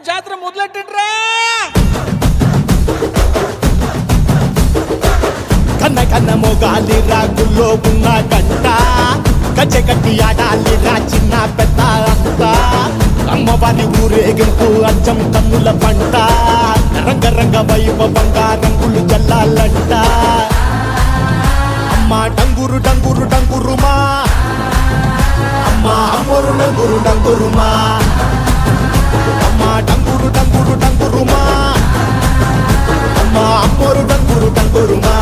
జాతర మొదలెట్టండిరా. కన్న కన్న మొగాలి రాగుల్లో ఉన్న గంట గజ్జెగట్టి ఆడాలి రా చిన్న పెద్ద అంతా. అమ్మవారి ఊరేగింపు అచ్చం కన్నుల పంట రంగరంగ వైభవంగా రంగులు జల్లాలంట. అమ్మ డంగురు డంగురు డంగురుమా అమ్మ అమ్మోరు డంగురు డంగురుమా అమ్మ డంగురు డంగురు డంగురుమా అమ్మ అమ్మోరు డంగురు డంగురుమా.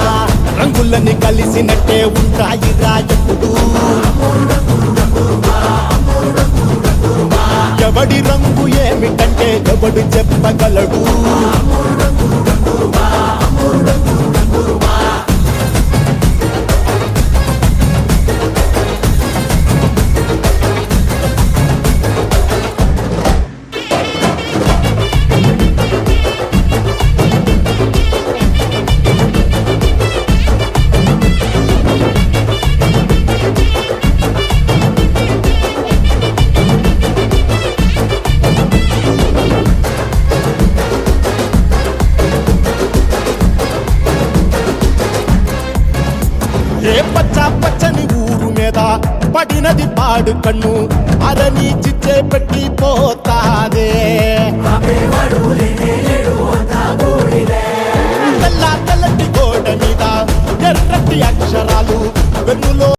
రంగులని కలిసినట్టే ఉంటాయి రా ఎప్పుడు. ఎవడి రంగు ఏమిటంటే ఎవడు చెప్పగలడు. ఏ పచ్చ పచ్చని ఊరు మీద పడినది పాడు కన్ను అరని చిచ్చే పెట్టి పోతాదే. తెల్ల తెల్లటి గోడ మీద ఎర్రటి అక్షరాలు వెన్నులో